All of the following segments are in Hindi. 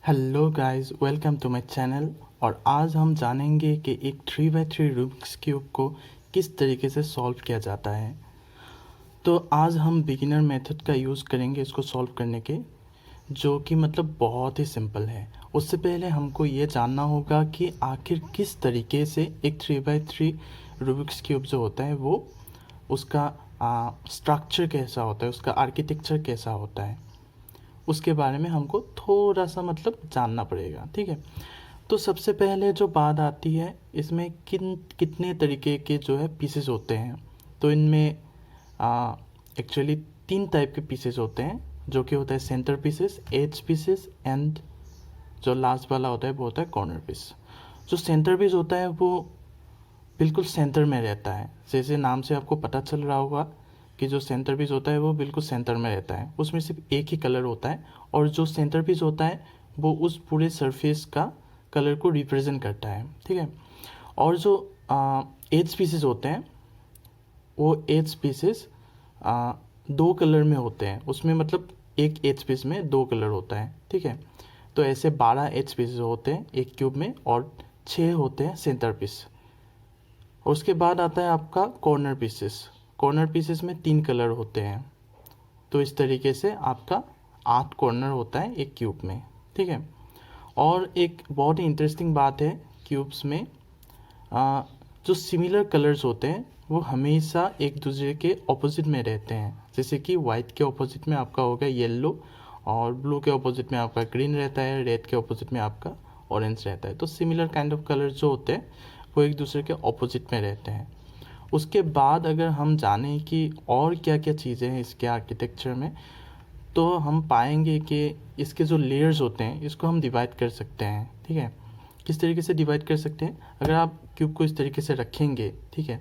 Hello guys, welcome to my channel. और आज हम जानेंगे कि एक 3x3 रूबिक्स क्यूब को किस तरीके से सॉल्व किया जाता है। तो आज हम बिगिनर मेथड का यूज़ करेंगे इसको सॉल्व करने के, जो कि मतलब बहुत ही सिंपल है। उससे पहले हमको ये जानना होगा कि आखिर किस तरीके से एक 3x3 रूबिक्स क्यूब जो होता है वो उसका स्ट्रक्चर कैसा होता है, उसका आर्किटेक्चर कैसा होता है, उसके बारे में हमको थोड़ा सा मतलब जानना पड़ेगा। ठीक है, तो सबसे पहले जो बात आती है इसमें कितने तरीके के जो है पीसेस होते हैं। तो इनमें एक्चुअली 3 टाइप के पीसेस होते हैं, जो कि होता है centre pieces, edge pieces and जो लास्ट वाला होता है वो होता है कॉर्नर पीस। जो सेंटर पीस होता है वो बिल्कुल सेंटर में रहता है, जैसे नाम से आपको पता चल रहा होगा कि जो सेंटर पीस होता है वो बिल्कुल सेंटर में रहता है, उसमें सिर्फ एक ही कलर होता है। और जो सेंटर पीस होता है वो उस पूरे सरफेस का कलर को रिप्रेजेंट करता है। ठीक है, और जो एज पीसेस होते हैं वो एज पीसेस 2 कलर में होते हैं, उसमें मतलब एक एज पीस में 2 कलर होता है। ठीक है, तो ऐसे 12 एज पीसेस होते हैं एक क्यूब में और 6 होते हैं सेंटर पीस। और उसके बाद आता है आपका कॉर्नर पीसेस। कॉर्नर पीसेस में 3 कलर होते हैं। तो इस तरीके से आपका 8 कॉर्नर होता है एक क्यूब में। ठीक है, और एक बहुत ही इंटरेस्टिंग बात है क्यूब्स में, जो सिमिलर कलर्स होते हैं वो हमेशा एक दूसरे के ऑपोजिट में रहते हैं। जैसे कि वाइट के ऑपोजिट में आपका होगा येलो, और ब्लू के ऑपोजिट में आपका ग्रीन रहता है, रेड के ऑपोजिट में आपका ऑरेंज रहता है। तो सिमिलर काइंड ऑफ कलर्स जो होते हैं वो एक दूसरे के ऑपोजिट में रहते हैं। उसके बाद अगर हम जानें कि और क्या क्या चीज़ें हैं इसके आर्किटेक्चर में, तो हम पाएंगे कि इसके जो लेयर्स होते हैं इसको हम डिवाइड कर सकते हैं। ठीक है, किस तरीके से डिवाइड कर सकते हैं, अगर आप क्यूब को इस तरीके से रखेंगे, ठीक है,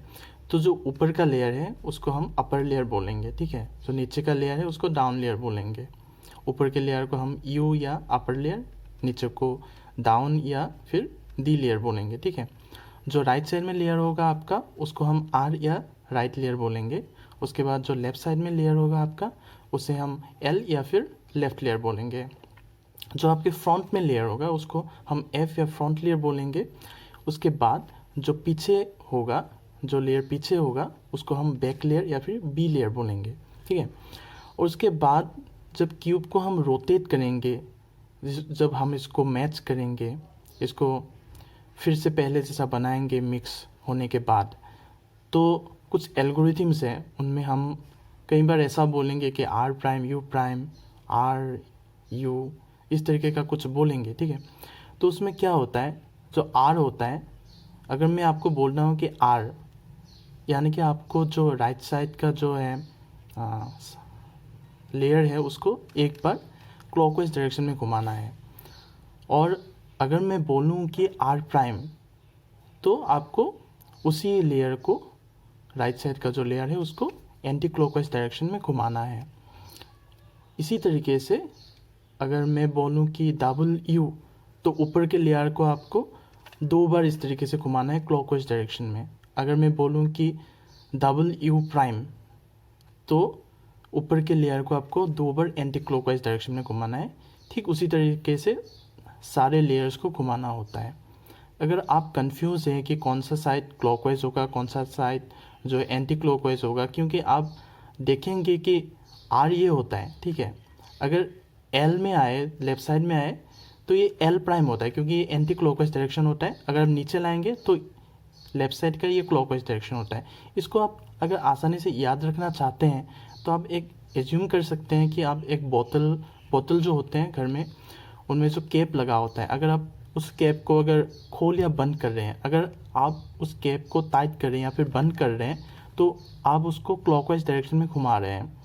तो जो ऊपर का लेयर है उसको हम अपर लेयर बोलेंगे। ठीक है, जो नीचे का लेयर है उसको डाउन लेयर बोलेंगे। ऊपर के लेयर को हम यू या अपर लेयर, नीचे को डाउन या फिर डी लेयर बोलेंगे। ठीक है, जो राइट साइड में लेयर होगा आपका उसको हम आर या राइट लेयर बोलेंगे। उसके बाद जो लेफ़्ट साइड में लेयर होगा आपका उसे हम एल या फिर लेफ़्ट लेयर बोलेंगे। जो आपके फ्रंट में लेयर होगा उसको हम एफ या फ्रंट लेयर बोलेंगे। उसके बाद जो पीछे होगा, जो लेयर पीछे होगा उसको हम बैक लेयर या फिर बी लेयर बोलेंगे। ठीक है, और उसके बाद जब क्यूब को हम रोटेट करेंगे, जब हम इसको मैच करेंगे, इसको फिर से पहले जैसा बनाएंगे मिक्स होने के बाद, तो कुछ एल्गोरिथम्स हैं, उनमें हम कई बार ऐसा बोलेंगे कि R prime U prime R U, इस तरीके का कुछ बोलेंगे। ठीक है, तो उसमें क्या होता है, जो आर होता है, अगर मैं आपको बोल रहा हूँ कि आर, यानी कि आपको जो राइट साइड का जो है लेयर है उसको एक बार क्लॉकवाइज डायरेक्शन में घुमाना है। और अगर मैं बोलूँ कि आर प्राइम, तो आपको उसी लेयर को, राइट साइड का जो लेयर है उसको एंटी क्लॉकवाइज डायरेक्शन में घुमाना है। इसी तरीके से अगर मैं बोलूँ कि डबल यू, तो ऊपर के लेयर को आपको 2 बार इस तरीके से घुमाना है क्लॉकवाइज डायरेक्शन में। अगर मैं बोलूँ कि डबल यू प्राइम, तो ऊपर के लेयर को आपको 2 बार एंटी क्लॉकवाइज डायरेक्शन में घुमाना है। ठीक उसी तरीके से सारे लेयर्स को घुमाना होता है। अगर आप कंफ्यूज हैं कि कौन सा साइड क्लॉकवाइज होगा, कौन सा साइड जो एंटी क्लॉकवाइज होगा, क्योंकि आप देखेंगे कि आर ये होता है, ठीक है, अगर एल में आए, लेफ्ट साइड में आए, तो ये एल प्राइम होता है क्योंकि ये एंटी क्लॉकवाइज डायरेक्शन होता है। अगर आप नीचे लाएंगे तो लेफ्ट साइड का ये क्लॉकवाइज डायरेक्शन होता है। इसको आप अगर आसानी से याद रखना चाहते हैं तो आप एक एज्यूम कर सकते हैं कि आप एक बोतल जो होते हैं घर में, उनमें जो कैप लगा होता है, अगर आप उस कैप को अगर खोल या बंद कर रहे हैं, अगर आप उस कैप को टाइट कर रहे हैं या फिर बंद कर रहे हैं, तो आप उसको क्लॉकवाइज डायरेक्शन में घुमा रहे हैं।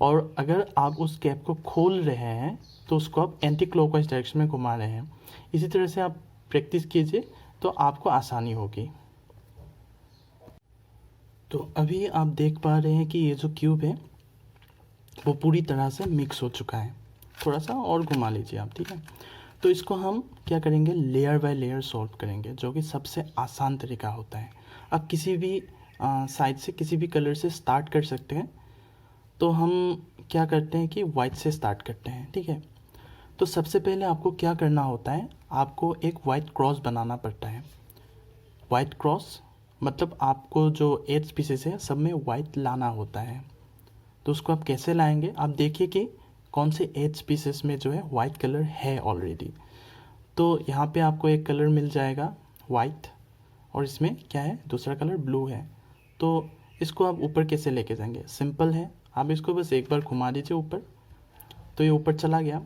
और अगर आप उस कैप को खोल रहे हैं तो उसको आप एंटी क्लॉकवाइज डायरेक्शन में घुमा रहे हैं। इसी तरह से आप प्रैक्टिस कीजिए तो आपको आसानी होगी। तो अभी आप देख पा रहे हैं कि ये जो क्यूब है वो पूरी तरह से मिक्स हो चुका है। थोड़ा सा और घुमा लीजिए आप। ठीक है, तो इसको हम क्या करेंगे, लेयर बाय लेयर सॉल्व करेंगे, जो कि सबसे आसान तरीका होता है। आप किसी भी साइड से, किसी भी कलर से स्टार्ट कर सकते हैं। तो हम क्या करते हैं कि वाइट से स्टार्ट करते हैं। ठीक है, तो सबसे पहले आपको क्या करना होता है, आपको एक वाइट क्रॉस बनाना पड़ता है। वाइट क्रॉस मतलब आपको जो एज पीसेस है सब में वाइट लाना होता है। तो उसको आप कैसे लाएंगे, आप देखिए कि कौन से एज पीसेस में जो है वाइट कलर है ऑलरेडी। तो यहाँ पे आपको एक कलर मिल जाएगा वाइट, और इसमें क्या है, दूसरा कलर ब्लू है। तो इसको आप ऊपर कैसे लेके जाएंगे, सिंपल है, आप इसको बस एक बार घुमा दीजिए ऊपर, तो ये ऊपर चला गया।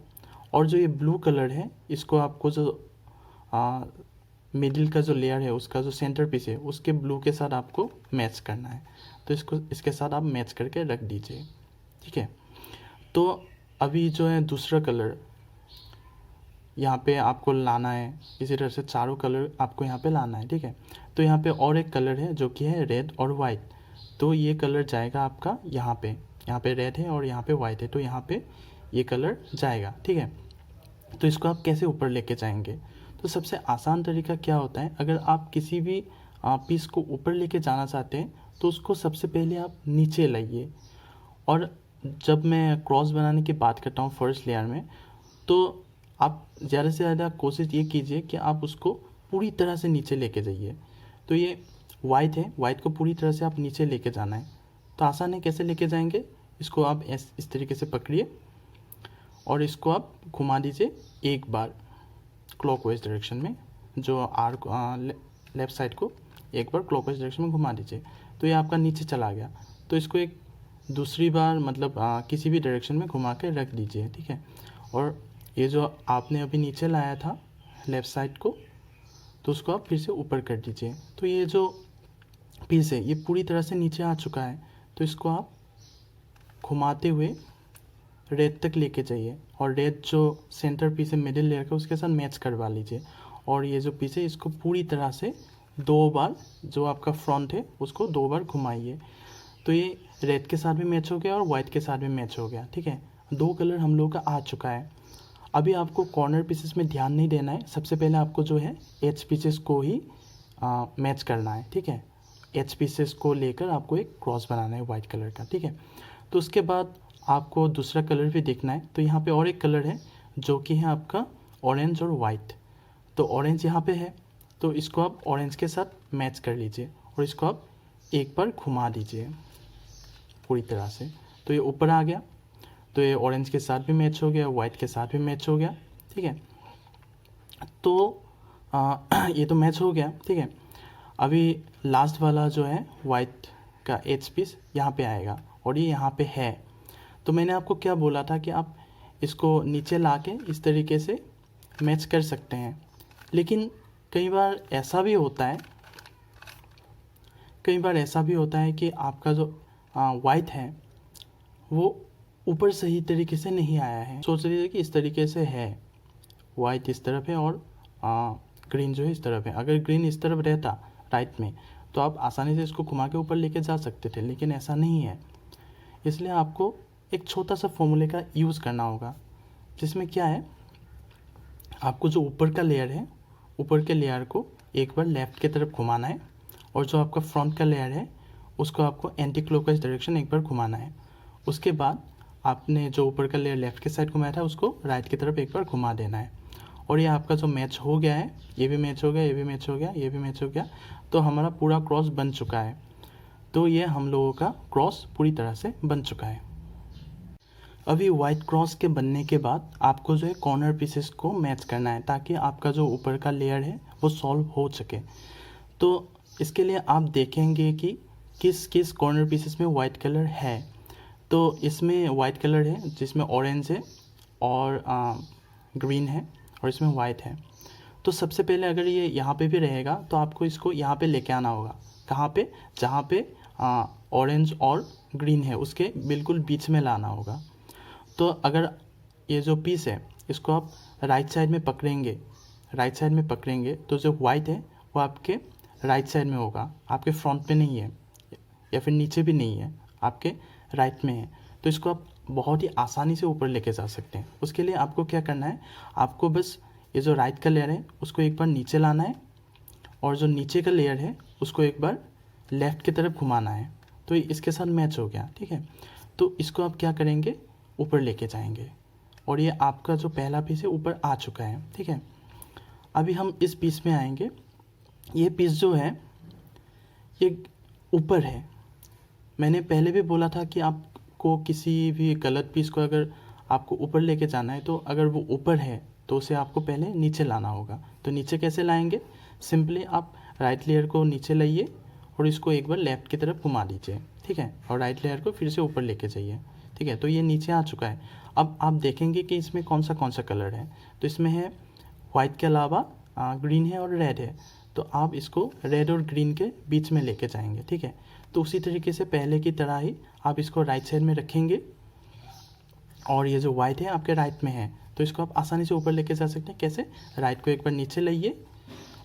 और जो ये ब्लू कलर है इसको आपको जो मिडिल का जो लेयर है उसका जो सेंटर पीस है उसके ब्लू के साथ आपको मैच करना है। तो इसको इसके साथ आप मैच करके रख दीजिए, ठीक है। तो अभी जो है दूसरा कलर यहाँ पे आपको लाना है, इसी तरह से चारों कलर आपको यहाँ पे लाना है, ठीक है। तो यहाँ पे और एक कलर है जो कि है रेड और वाइट। तो ये कलर जाएगा आपका यहाँ पे रेड है और यहाँ पे वाइट है, तो यहाँ पे ये कलर जाएगा, ठीक है। तो इसको आप कैसे ऊपर लेके जाएंगे, तो सबसे आसान तरीका क्या होता है, अगर आप किसी भी पीस को ऊपर लेके जाना चाहते हैं तो उसको सबसे पहले आप नीचे लाइए। और जब मैं क्रॉस बनाने की बात करता हूँ फर्स्ट लेयर में, तो आप ज़्यादा से ज़्यादा कोशिश ये कीजिए कि आप उसको पूरी तरह से नीचे लेके जाइए। तो ये वाइट है, वाइट को पूरी तरह से आप नीचे लेके जाना है। तो आसान है, कैसे लेके जाएंगे, इसको आप इस तरीके से पकड़िए और इसको आप घुमा दीजिए एक बार क्लॉकवाइज डायरेक्शन में, जो लेफ़्ट साइड को एक बार क्लॉकवाइज डायरेक्शन में घुमा दीजिए। तो ये आपका नीचे चला गया। तो इसको एक दूसरी बार मतलब किसी भी डायरेक्शन में घुमा के रख दीजिए, ठीक है। और ये जो आपने अभी नीचे लाया था लेफ़्ट साइड को, तो उसको आप फिर से ऊपर कर दीजिए। तो ये जो पीस है ये पूरी तरह से नीचे आ चुका है। तो इसको आप घुमाते हुए रेड तक लेके जाइए, और रेड जो सेंटर पीस है मिडिल लेयर का उसके साथ मैच करवा लीजिए। और ये जो पीस है इसको पूरी तरह से 2 बार, जो आपका फ्रंट है उसको 2 बार घुमाइए। तो ये रेड के साथ भी मैच हो गया और वाइट के साथ भी मैच हो गया, ठीक है। 2 कलर हम लोग का आ चुका है। अभी आपको कॉर्नर पीसेस में ध्यान नहीं देना है, सबसे पहले आपको जो है एज पीसेस को ही मैच करना है, ठीक है। एज पीसेस को लेकर आपको एक क्रॉस बनाना है वाइट कलर का, ठीक है। तो उसके बाद आपको दूसरा कलर भी देखना है। तो यहाँ पे और एक कलर है जो कि है आपका ऑरेंज और वाइट। तो ऑरेंज यहाँ पे है, तो इसको आप ऑरेंज के साथ मैच कर लीजिए और इसको आप एक बार घुमा दीजिए पूरी तरह से। तो ये ऊपर आ गया। तो ये ऑरेंज के साथ भी मैच हो गया, वाइट के साथ भी मैच हो गया, ठीक है। तो ये तो मैच हो गया, ठीक है। अभी लास्ट वाला जो है वाइट का एज पीस यहाँ पे आएगा और ये यहाँ पे है। तो मैंने आपको क्या बोला था कि आप इसको नीचे ला के इस तरीके से मैच कर सकते हैं। लेकिन कई बार ऐसा भी होता है कि आपका जो वाइट है वो ऊपर सही तरीके से नहीं आया है। सोच लीजिए कि इस तरीके से है, वाइट इस तरफ है और ग्रीन जो है इस तरफ है। अगर ग्रीन इस तरफ रहता राइट में तो आप आसानी से इसको घुमा के ऊपर लेके जा सकते थे, लेकिन ऐसा नहीं है। इसलिए आपको एक छोटा सा फॉर्मूले का यूज़ करना होगा, जिसमें क्या है, आपको जो ऊपर का लेयर है ऊपर के लेयर को एक बार लेफ़्ट की तरफ घुमाना है, और जो आपका फ्रंट का लेयर है उसको आपको एंटी क्लॉकवाइज डायरेक्शन एक बार घुमाना है। उसके बाद आपने जो ऊपर का लेयर लेफ़्ट के साइड घुमाया था उसको राइट की तरफ एक बार घुमा देना है। और ये आपका जो मैच हो गया है, ये भी मैच हो गया, ये भी मैच हो गया, ये भी मैच हो गया, तो हमारा पूरा क्रॉस बन चुका है। तो ये हम लोगों का क्रॉस पूरी तरह से बन चुका है। अभी वाइट क्रॉस के बनने के बाद आपको जो है कॉर्नर पीसेस को मैच करना है, ताकि आपका जो ऊपर का लेयर है वो सॉल्व हो सके। तो इसके लिए आप देखेंगे कि किस किस कॉर्नर पीसेस में वाइट कलर है। तो इसमें वाइट कलर है जिसमें ऑरेंज है और ग्रीन है, और इसमें वाइट है। तो सबसे पहले अगर ये यहाँ पे भी रहेगा तो आपको इसको यहाँ पे लेके आना होगा। कहाँ पे, जहाँ पे ऑरेंज और ग्रीन है उसके बिल्कुल बीच में लाना होगा। तो अगर ये जो पीस है इसको आप राइट साइड में पकड़ेंगे तो जो वाइट है वो आपके राइट साइड में होगा, आपके फ्रंट पे नहीं है या फिर नीचे भी नहीं है, आपके राइट में है। तो इसको आप बहुत ही आसानी से ऊपर लेके जा सकते हैं। उसके लिए आपको क्या करना है, आपको बस ये जो राइट का लेयर है उसको एक बार नीचे लाना है, और जो नीचे का लेयर है उसको एक बार लेफ़्ट की तरफ घुमाना है। तो इसके साथ मैच हो गया, ठीक है। तो इसको आप क्या करेंगे, ऊपर लेके जाएंगे और ये आपका जो पहला पीस है ऊपर आ चुका है, ठीक है। अभी हम इस पीस में आएंगे। ये पीस जो है ये ऊपर है। मैंने पहले भी बोला था कि आपको किसी भी गलत पीस को अगर आपको ऊपर लेके जाना है तो अगर वो ऊपर है तो उसे आपको पहले नीचे लाना होगा। तो नीचे कैसे लाएंगे? सिंपली आप राइट लेयर को नीचे लाइए और इसको एक बार लेफ़्ट की तरफ घुमा दीजिए, ठीक है, और राइट लेयर को फिर से ऊपर लेके जाइए, ठीक है। तो ये नीचे आ चुका है। अब आप देखेंगे कि इसमें कौन सा कलर है। तो इसमें है वाइट के अलावा ग्रीन है और रेड है। तो आप इसको रेड और ग्रीन के बीच में लेके जाएंगे, ठीक है। तो उसी तरीके से पहले की तरह ही आप इसको राइट साइड में रखेंगे और ये जो वाइट है आपके राइट में है तो इसको आप आसानी से ऊपर लेके जा सकते हैं। कैसे? राइट को एक बार नीचे लाइए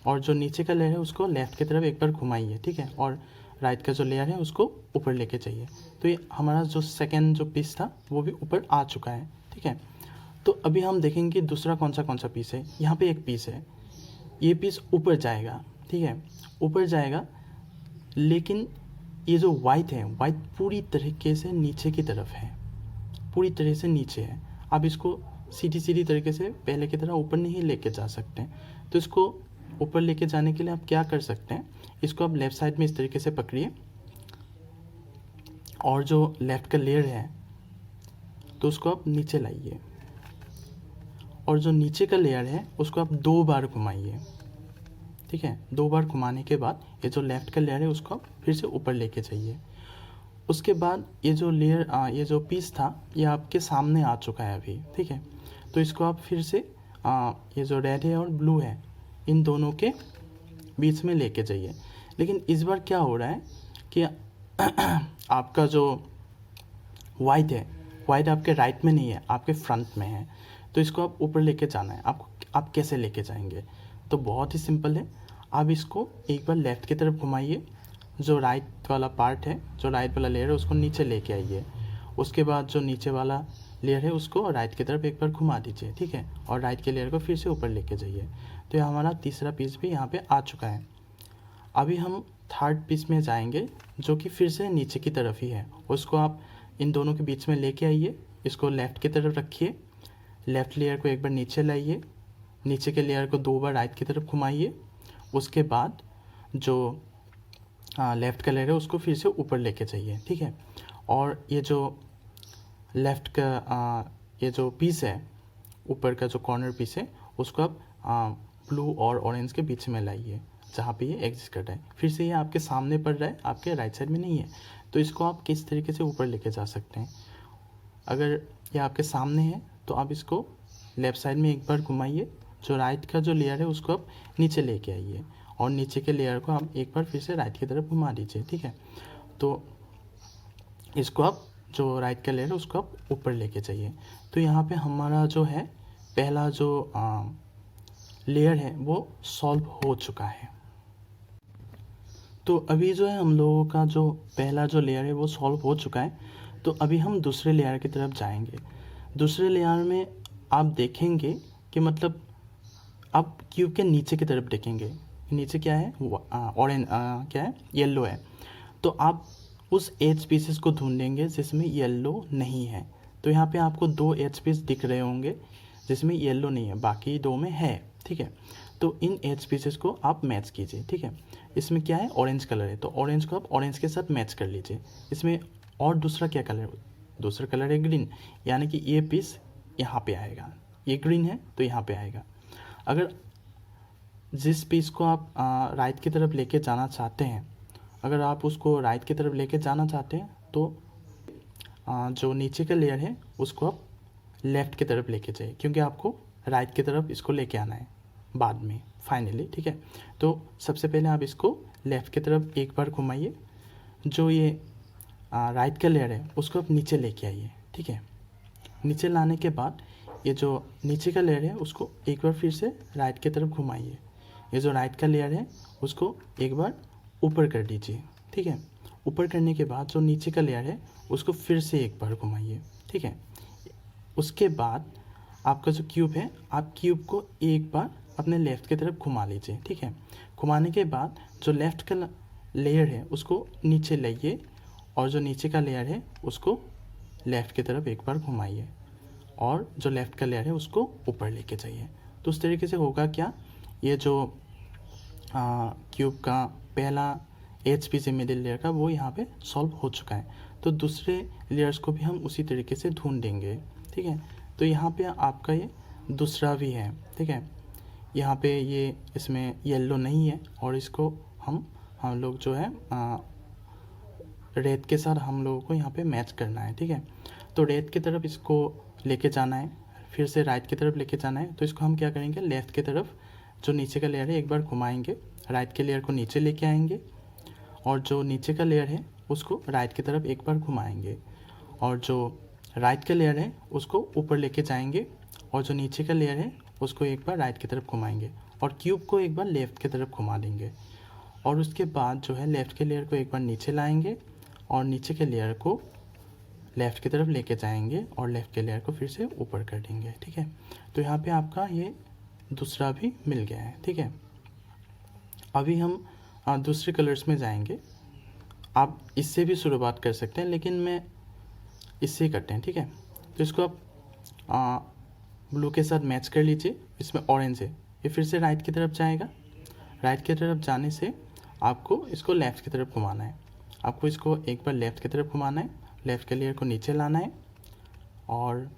और जो नीचे का लेयर है उसको लेफ़्ट की तरफ एक बार घुमाइए, ठीक है, और राइट का जो लेयर है उसको ऊपर लेके जाइए। तो ये हमारा जो सेकेंड जो पीस था वो भी ऊपर आ चुका है, ठीक है। तो अभी हम देखेंगे दूसरा कौन सा पीस है। यहाँ पे एक पीस है, ये पीस ऊपर जाएगा, ठीक है, ऊपर जाएगा, लेकिन ये जो वाइट है, वाइट पूरी तरीके से नीचे की तरफ है, पूरी तरह से नीचे है। आप इसको सीधी तरीके से पहले की तरह ऊपर नहीं लेके जा सकते। तो इसको ऊपर लेके जाने के लिए आप क्या कर सकते हैं, इसको आप लेफ़्ट साइड में इस तरीके से पकड़िए और जो लेफ़्ट का लेयर है तो उसको आप नीचे लाइए और जो नीचे का लेयर है उसको आप 2 बार घुमाइए, ठीक है। 2 बार घुमाने के बाद ये जो लेफ़्ट का लेयर है उसको आप फिर से ऊपर लेके जाइए। उसके बाद ये जो लेयर ये जो पीस था ये आपके सामने आ चुका है अभी, ठीक है। तो इसको आप फिर से ये जो रेड है और ब्लू है इन दोनों के बीच में लेके जाइए। लेकिन इस बार क्या हो रहा है कि आपका जो वाइट है, वाइट आपके राइट में नहीं है, आपके फ्रंट में है। तो इसको आप ऊपर लेके जाना है। आप कैसे लेके जाएंगे? तो बहुत ही सिंपल है। आप इसको एक बार लेफ़्ट की तरफ घुमाइए, जो राइट वाला पार्ट है, जो राइट वाला लेयर है उसको नीचे लेके आइए। उसके बाद जो नीचे वाला लेयर है उसको राइट की तरफ एक बार घुमा दीजिए, ठीक है, और राइट के लेयर को फिर से ऊपर लेके जाइए। तो ये हमारा तीसरा पीस भी यहाँ पे आ चुका है। अभी हम थर्ड पीस में जाएंगे जो कि फिर से नीचे की तरफ ही है। उसको आप इन दोनों के बीच में लेके आइए, इसको लेफ़्ट की तरफ रखिए, लेफ़्ट लेयर को एक बार नीचे लाइए, नीचे के लेयर को 2 बार राइट की तरफ घुमाइए। उसके बाद जो लेफ़्ट का लेयर है उसको फिर से ऊपर लेके जाइए, ठीक है, और ये जो लेफ़्ट का ये जो पीस है, ऊपर का जो कॉर्नर पीस है उसको आप ब्लू और ऑरेंज के बीच में लाइए जहाँ पे ये एग्जिस्ट कर रहा है। फिर से ये आपके सामने पड़ रहा है, आपके राइट साइड में नहीं है। तो इसको आप किस तरीके से ऊपर लेके जा सकते हैं? अगर ये आपके सामने है तो आप इसको लेफ़्ट साइड में एक बार घुमाइए, जो राइट का जो लेयर है उसको आप नीचे लेके आइए और नीचे के लेयर को आप एक बार फिर से राइट की तरफ घुमा दीजिए, ठीक है। तो इसको आप जो राइट का लेयर है उसको आप ऊपर लेके जाइए। तो यहाँ पे हमारा जो है पहला जो लेयर है वो सॉल्व हो चुका है। तो अभी जो है हम लोगों का जो पहला जो लेयर है वो सॉल्व हो चुका है। तो अभी हम दूसरे लेयर की तरफ जाएंगे। दूसरे लेयर में आप देखेंगे कि मतलब आप क्यूब के नीचे की तरफ देखेंगे, नीचे क्या है, ऑरेंज क्या है, येलो है। तो आप उस एज पीसेस को ढूंढेंगे जिसमें येलो नहीं है। तो यहाँ पे आपको 2 एज पीस दिख रहे होंगे जिसमें येलो नहीं है, बाकी 2 में है, ठीक है। तो इन एज पीसेस को आप मैच कीजिए, ठीक है। इसमें क्या है, ऑरेंज कलर है, तो ऑरेंज को आप ऑरेंज के साथ मैच कर लीजिए। इसमें और दूसरा क्या कलर है, दूसरा कलर है ग्रीन, यानी कि ये पीस यहाँ पे आएगा। ये ग्रीन है तो यहाँ पे आएगा। अगर जिस पीस को आप राइट की तरफ लेके जाना चाहते हैं, अगर आप उसको राइट की तरफ लेके जाना चाहते हैं तो जो नीचे का लेयर है उसको आप लेफ़्ट की तरफ लेके जाइए, क्योंकि आपको राइट की तरफ इसको लेके आना है बाद में फाइनली, ठीक है। तो सबसे पहले आप इसको लेफ़्ट की तरफ एक बार घुमाइए, जो ये राइट का लेयर है उसको आप नीचे लेके आइए, ठीक है। नीचे लाने के बाद ये जो नीचे का लेयर है उसको एक बार फिर से राइट की तरफ घुमाइए। ये जो राइट का लेयर है उसको एक बार ऊपर कर दीजिए, ठीक है। ऊपर करने के बाद जो नीचे का लेयर है उसको फिर से एक बार घुमाइए, ठीक है। उसके बाद आपका जो क्यूब है, आप क्यूब को एक बार अपने लेफ़्ट की तरफ घुमा लीजिए, ठीक है। घुमाने के बाद जो लेफ़्ट का लेयर है उसको नीचे लाइए और जो नीचे का लेयर है उसको लेफ़्ट की तरफ एक बार घुमाइए। और जो लेफ़्ट का लेयर है उसको ऊपर लेके जाइए। तो उस तरीके से होगा क्या, ये जो क्यूब का पहला HPC मिडिल लेयर का वो यहाँ पे सॉल्व हो चुका है। तो दूसरे लेयर्स को भी हम उसी तरीके से ढूंढेंगे, ठीक है। तो यहाँ पे आपका ये दूसरा भी है, ठीक है। यहाँ पे ये इसमें येलो नहीं है और इसको हम लोग जो है रेड के साथ हम लोगों को यहाँ पे मैच करना है, ठीक है। तो रेड की तरफ इसको लेके जाना है, फिर से राइट की तरफ लेके जाना है। तो इसको हम क्या करेंगे, लेफ़्ट की तरफ जो नीचे का लेयर है एक बार घुमाएंगे, राइट के लेयर को नीचे लेके आएंगे और जो नीचे का लेयर है उसको राइट की तरफ एक बार घुमाएंगे और जो राइट का लेयर है उसको ऊपर लेके जाएंगे और जो नीचे का लेयर है उसको एक बार राइट की तरफ घुमाएंगे और क्यूब को एक बार लेफ़्ट की तरफ घुमा देंगे। और उसके बाद जो है लेफ़्ट के लेयर को एक बार नीचे लाएंगे और नीचे के लेयर को लेफ़्ट की तरफ लेके जाएंगे और लेफ़्ट के लेयर को फिर से ऊपर कर देंगे, ठीक है। तो यहाँ पे आपका ये दूसरा भी मिल गया है, ठीक है। अभी हम दूसरे कलर्स में जाएंगे। आप इससे भी शुरुआत कर सकते हैं लेकिन मैं इससे ही करते हैं, ठीक है। तो इसको आप ब्लू के साथ मैच कर लीजिए, इसमें ऑरेंज है, ये फिर से राइट की तरफ जाएगा। राइट की तरफ जाने से आपको इसको लेफ़्ट की तरफ घुमाना है। आपको इसको एक बार लेफ़्ट की तरफ घुमाना है, लेफ़्ट के लेयर को नीचे लाना है और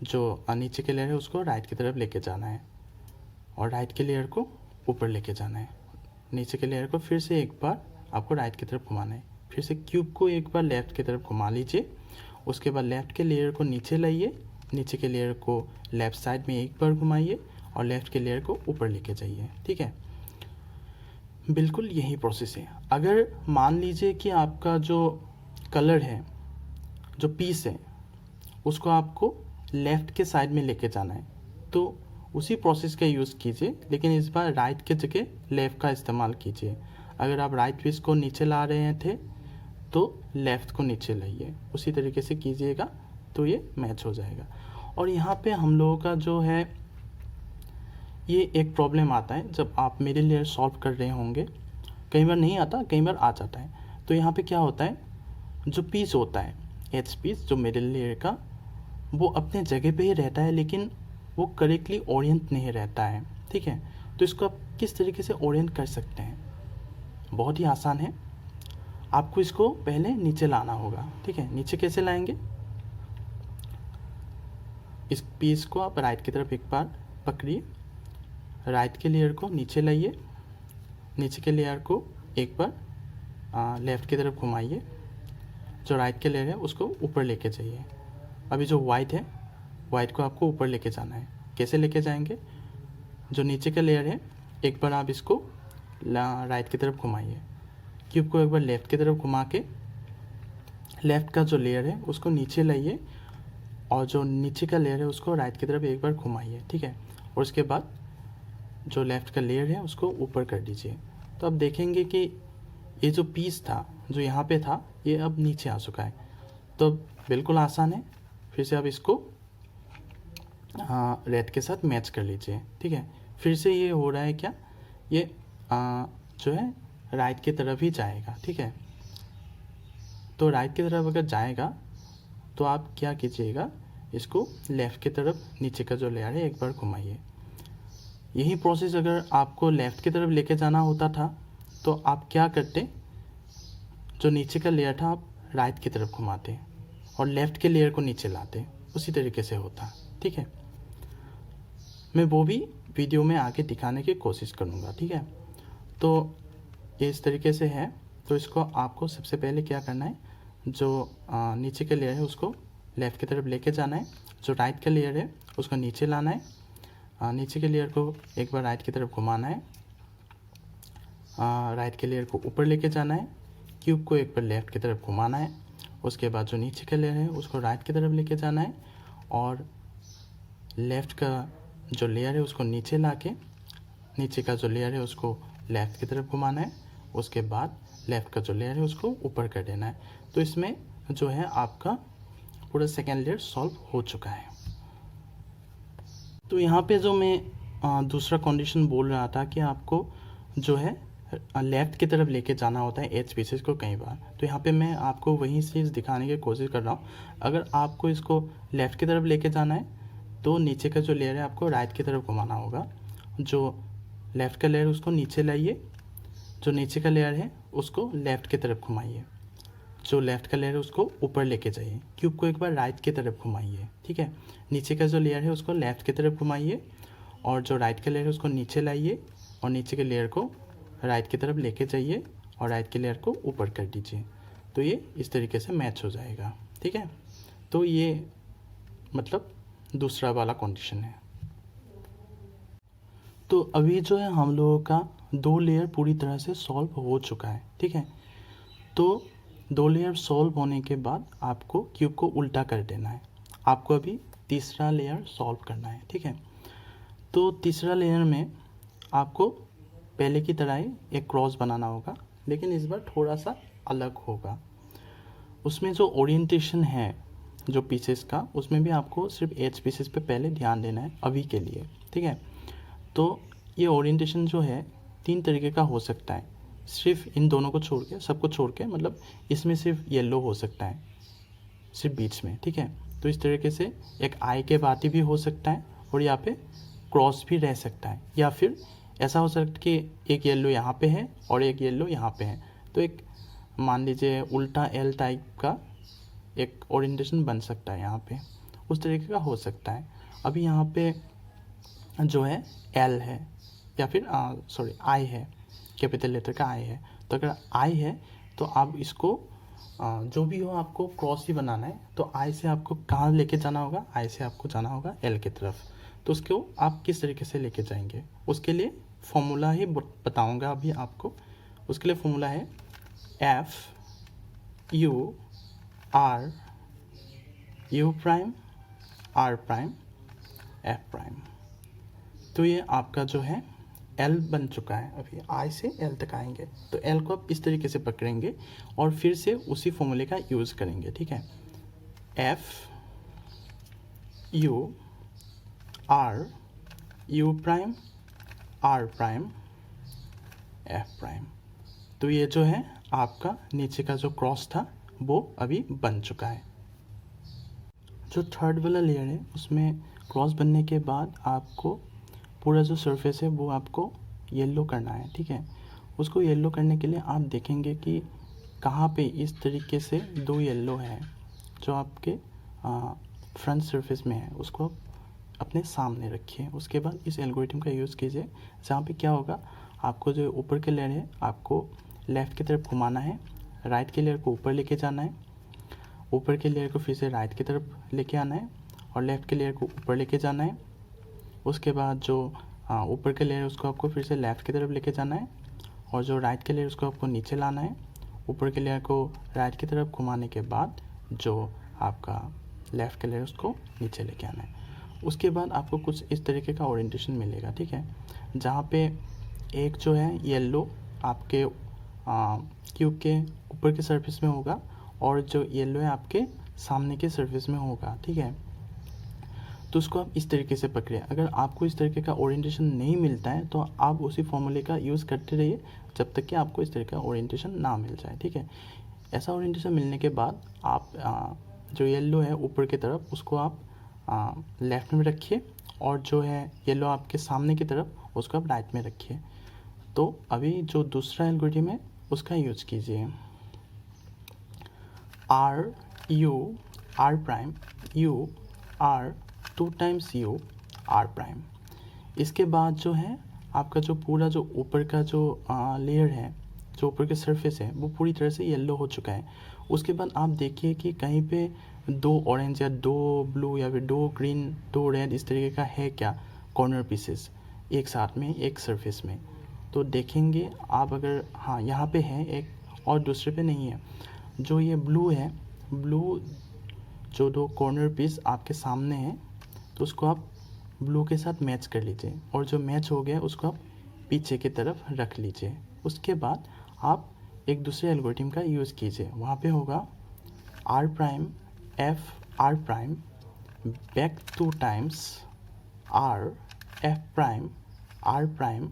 जो नीचे के लेयर है उसको राइट की तरफ लेके जाना है और राइट के लेयर को ऊपर लेके जाना है। नीचे के लेयर को फिर से एक बार आपको राइट की तरफ घुमाना है। फिर से क्यूब को एक बार लेफ़्ट की तरफ घुमा लीजिए। उसके बाद लेफ़्ट के लेयर को नीचे लाइए, नीचे के लेयर को लेफ़्ट साइड में एक बार घुमाइए और लेफ़्ट के लेयर को ऊपर लेके जाइए, ठीक है। बिल्कुल यही प्रोसेस है। अगर मान लीजिए कि आपका जो कलर है, जो पीस है, उसको आपको लेफ़्ट के साइड में लेके जाना है तो उसी प्रोसेस का यूज़ कीजिए, लेकिन इस बार राइट के जगह लेफ़्ट का इस्तेमाल कीजिए। अगर आप राइट पीस को नीचे ला रहे थे तो लेफ़्ट को नीचे लाइए, उसी तरीके से कीजिएगा तो ये मैच हो जाएगा। और यहाँ पे हम लोगों का जो है ये एक प्रॉब्लम आता है जब आप मिडिल लेयर सॉल्व कर रहे होंगे, कई बार नहीं आता, कई बार आ जाता है। तो यहाँ पे क्या होता है, जो पीस होता है एच पीस जो मिडिल लेयर का, वो अपने जगह पे ही रहता है लेकिन वो करेक्टली ओरिएंट नहीं रहता है, ठीक है। तो इसको आप किस तरीके से ओरिएंट कर सकते हैं, बहुत ही आसान है। आपको इसको पहले नीचे लाना होगा, ठीक है। नीचे कैसे लाएंगे, इस पीस को आप राइट की तरफ एक बार पकड़िए, राइट के लेयर को नीचे लाइए, नीचे के लेयर को एक बार लेफ़्ट की तरफ घुमाइए, जो राइट के लेयर है उसको ऊपर लेके जाइए। अभी जो वाइट है, वाइट को आपको ऊपर लेके जाना है। कैसे लेके जाएंगे, जो नीचे का लेयर है एक बार आप इसको राइट की तरफ घुमाइए, क्यूब को एक बार लेफ़्ट की तरफ घुमा के लेफ़्ट का जो लेयर है उसको नीचे लाइए और जो नीचे का लेयर है उसको राइट की तरफ एक बार घुमाइए, ठीक है। और उसके बाद जो लेफ़्ट का लेयर है उसको ऊपर कर दीजिए। तो अब देखेंगे कि ये जो पीस था जो यहाँ पे था ये अब नीचे आ चुका है। तो बिल्कुल आसान है, फिर से आप इसको रेड के साथ मैच कर लीजिए, ठीक है। फिर से ये हो रहा है क्या, ये जो है राइट की तरफ ही जाएगा, ठीक है। तो राइट की तरफ अगर जाएगा तो आप क्या कीजिएगा, इसको लेफ़्ट की तरफ नीचे का जो लेयर है एक बार घुमाइए। यही प्रोसेस अगर आपको लेफ़्ट की तरफ लेके जाना होता था तो आप क्या करते, जो नीचे का लेयर था आप राइट की तरफ घुमाते और लेफ़्ट के लेयर को नीचे लाते, उसी तरीके से होता, ठीक है। मैं वो भी वीडियो में आगे दिखाने की कोशिश करूँगा, ठीक है। तो ये इस तरीके से है। तो इसको आपको सबसे पहले क्या करना है, जो नीचे का लेयर है उसको लेफ़्ट की तरफ लेके जाना है, जो राइट का लेयर है उसको नीचे लाना है, नीचे के लेयर को एक बार राइट की तरफ घुमाना है, राइट के लेयर को ऊपर लेके जाना है, क्यूब को एक बार लेफ़्ट की तरफ घुमाना है, उसके बाद जो नीचे का लेयर है उसको राइट की तरफ लेके जाना है और लेफ़्ट का जो लेयर है उसको नीचे ला के नीचे का जो लेयर है उसको लेफ़्ट की तरफ घुमाना है, उसके बाद लेफ़्ट का जो लेयर है उसको ऊपर कर देना है। तो इसमें जो है आपका पूरा सेकेंड लेयर सॉल्व हो चुका है। तो यहाँ पे जो मैं दूसरा कंडीशन बोल रहा था कि आपको जो है लेफ़्ट की तरफ लेके जाना होता है एज पीसेस को कई बार। तो यहाँ पे मैं आपको वही चीज़ दिखाने की कोशिश कर रहा हूँ। अगर आपको इसको लेफ़्ट की तरफ लेके जाना है तो नीचे का जो लेयर है आपको राइट की तरफ घुमाना होगा। जो लेफ़्ट का लेयर उसको नीचे लाइए, जो नीचे का लेयर है उसको लेफ़्ट की तरफ घुमाइए, जो लेफ़्ट का लेयर है उसको ऊपर लेके जाइए। क्यूब को एक बार राइट की तरफ घुमाइए, ठीक है। नीचे का जो लेयर है उसको लेफ़्ट की तरफ घुमाइए और जो राइट का लेयर है उसको नीचे लाइए और नीचे के लेयर को राइट की तरफ लेके जाइए और राइट के लेयर को ऊपर कर दीजिए। तो ये इस तरीके से मैच हो जाएगा, ठीक है। तो ये मतलब दूसरा वाला कंडीशन है। तो अभी जो है हम लोगों का 2 लेयर पूरी तरह से सॉल्व हो चुका है, ठीक है। तो 2 लेयर सॉल्व होने के बाद आपको क्यूब को उल्टा कर देना है। आपको अभी तीसरा लेयर सॉल्व करना है, ठीक है। तो तीसरा लेयर में आपको पहले की तरह ही एक क्रॉस बनाना होगा, लेकिन इस बार थोड़ा सा अलग होगा। उसमें जो ओरिएंटेशन है जो पीसेस का, उसमें भी आपको सिर्फ एज पीसेस पे पहले ध्यान देना है अभी के लिए, ठीक है। तो ये ओरिएंटेशन जो है 3 तरीके का हो सकता है, सिर्फ इन दोनों को छोड़ के, सबको छोड़ के, मतलब इसमें सिर्फ येलो हो सकता है सिर्फ बीच में, ठीक है। तो इस तरीके से एक आई के बाती भी हो सकता है और यहाँ पे क्रॉस भी रह सकता है, या फिर ऐसा हो सकता है कि एक येलो यहाँ पे है और एक येलो यहाँ पे है। तो एक मान लीजिए उल्टा एल टाइप का एक ओरिएंटेशन बन सकता है यहाँ पे, उस तरीके का हो सकता है। अभी यहाँ पे जो है एल है या फिर सॉरी आई है, कैपिटल लेटर का आई है। तो अगर आई है तो आप इसको जो भी हो आपको क्रॉस ही बनाना है। तो आई से आपको कहाँ लेके जाना होगा, आई से आपको जाना होगा एल की तरफ। तो उसको आप किस तरीके से लेके जाएंगे उसके लिए फॉर्मूला ही बताऊंगा अभी आपको। उसके लिए फॉर्मूला है F U R U prime R prime F prime. तो ये आपका जो है एल बन चुका है। अभी आई से एल तक आएंगे तो एल को आप इस तरीके से पकड़ेंगे और फिर से उसी फॉर्मूले का यूज़ करेंगे, ठीक है। F U R U prime R prime F prime. तो ये जो है आपका नीचे का जो क्रॉस था वो अभी बन चुका है। जो थर्ड वाला लेयर है उसमें क्रॉस बनने के बाद आपको पूरा जो सरफेस है वो आपको येलो करना है, ठीक है। उसको येलो करने के लिए आप देखेंगे कि कहाँ पे इस तरीके से 2 येलो है जो आपके फ्रंट सरफेस में है, उसको आप अपने सामने रखिए। उसके बाद इस एल्गोरिथम का यूज़ कीजिए, जहाँ पे क्या होगा, आपको जो ऊपर के लेयर है आपको लेफ़्ट की तरफ घुमाना है, राइट के लेयर को ऊपर लेके जाना है, ऊपर के लेयर को फिर से राइट की तरफ लेके आना है और लेफ़्ट के लेयर को ऊपर लेके जाना है। उसके बाद जो ऊपर के लेयर उसको आपको फिर से लेफ़्ट की तरफ लेके जाना है और जो राइट के लेयर उसको आपको नीचे लाना है। ऊपर के लेयर को राइट की तरफ घुमाने के बाद जो आपका लेफ़्ट के लेयर उसको नीचे लेके आना है। उसके बाद आपको कुछ इस तरीके का ओरिएंटेशन मिलेगा, ठीक है। जहाँ पे एक जो है येलो आपके क्यूब के ऊपर के सरफेस में होगा और जो येलो है आपके सामने के सरफेस में होगा, ठीक है। तो उसको आप इस तरीके से पकड़िए। अगर आपको इस तरीके का ओरिएंटेशन नहीं मिलता है तो आप उसी फॉर्मूले का यूज़ करते रहिए जब तक कि आपको इस तरीके का ओरिएंटेशन ना मिल जाए, ठीक है। ऐसा ओरिएंटेशन मिलने के बाद आप जो येलो है ऊपर की तरफ उसको आप लेफ़्ट में रखिए और जो है येलो आपके सामने की तरफ उसको आप राइट में रखिए। तो अभी जो दूसरा एल्गोरिथम है उसका यूज कीजिए। R U R prime U R 2 times U R prime. इसके बाद जो है आपका जो पूरा जो ऊपर का जो लेयर है, जो ऊपर के सरफेस है वो पूरी तरह से येलो हो चुका है। उसके बाद आप देखिए कि कहीं पे 2 ऑरेंज या 2 ब्लू या फिर 2 ग्रीन 2 रेड इस तरीके का है क्या कॉर्नर पीसेस एक साथ में एक सरफेस में। तो देखेंगे आप, अगर हाँ यहाँ पे है एक और दूसरे पे नहीं है। जो ये ब्लू है, ब्लू जो 2 कॉर्नर पीस आपके सामने हैं तो उसको आप ब्लू के साथ मैच कर लीजिए और जो मैच हो गया उसको आप पीछे की तरफ रख लीजिए। उसके बाद आप एक दूसरे एल्गोरिथम का यूज़ कीजिए। वहाँ पे होगा R prime F R prime back 2 times R F prime R prime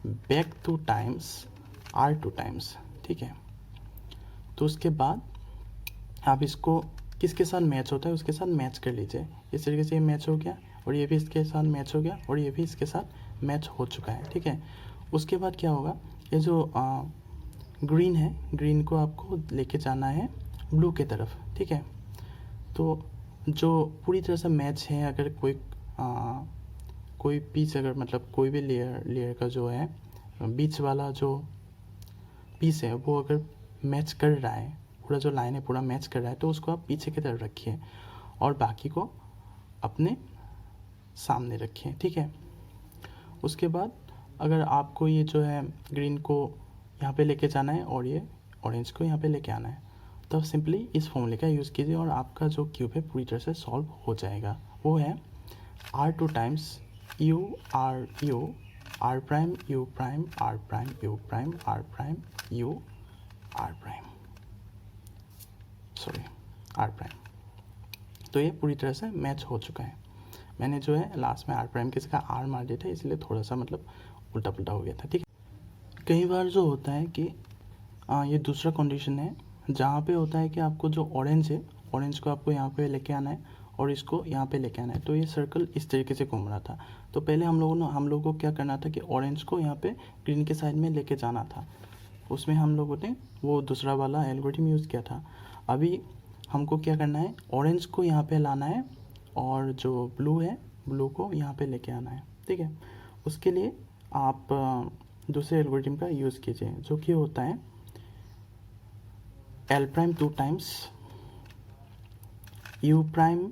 back 2 times R2 times, ठीक है। तो उसके बाद आप इसको किसके साथ मैच होता है उसके साथ मैच कर लीजिए। इस तरीके से ये मैच हो गया और ये भी इसके साथ मैच हो गया और ये भी इसके साथ मैच हो चुका है, ठीक है। उसके बाद क्या होगा, ये जो ग्रीन है, ग्रीन को आपको लेके जाना है ब्लू के तरफ, ठीक है। तो जो पूरी तरह से मैच है, अगर कोई पीस, अगर मतलब कोई भी लेयर का जो है बीच वाला जो पीस है वो अगर मैच कर रहा है, पूरा जो लाइन है पूरा मैच कर रहा है, तो उसको आप पीछे की तरफ रखिए और बाकी को अपने सामने रखिए, ठीक है। उसके बाद अगर आपको ये जो है ग्रीन को यहाँ पे लेके जाना है और ये ऑरेंज को यहाँ पे लेके आना है, तो सिंपली इस फॉर्मूले का यूज़ कीजिए और आपका जो क्यूब है पूरी तरह से सॉल्व हो जाएगा। वो है R2 times U R prime U prime R prime U prime R prime U R prime, sorry R prime. तो ये पूरी तरह से मैच हो चुका है। मैंने जो है लास्ट में R प्राइम की जगह R मार दिया था, इसलिए थोड़ा सा मतलब उल्टा पुल्टा हो गया था, ठीक है। कई बार जो होता है कि ये दूसरा कंडीशन है जहाँ पे होता है कि आपको जो ऑरेंज है, ऑरेंज को आपको यहाँ पे लेके आना है और इसको यहाँ पे लेके आना है। तो ये सर्कल इस तरीके से घूम रहा था। तो पहले हम लोगों को क्या करना था कि ऑरेंज को यहाँ पे ग्रीन के साइड में लेके जाना था। उसमें हम लोगों ने वो दूसरा वाला एल्गोरिथम यूज़ किया था। अभी हमको क्या करना है, ऑरेंज को यहाँ पे लाना है और जो ब्लू है, ब्लू को यहाँ पे लेके आना है, ठीक है। उसके लिए आप दूसरे एल्गोरिथम का यूज़ कीजिए, जो कि होता है L prime 2 times U prime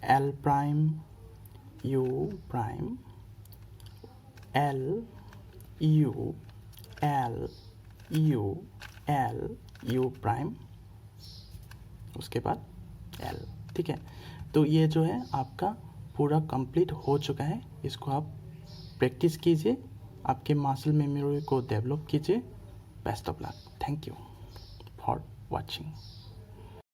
L prime U prime L U L U L U prime, उसके बाद L, ठीक है। तो ये जो है आपका पूरा कंप्लीट हो चुका है। इसको आप प्रैक्टिस कीजिए, आपके मसल मेमोरी को डेवलप कीजिए। Best of luck. Thank you for watching.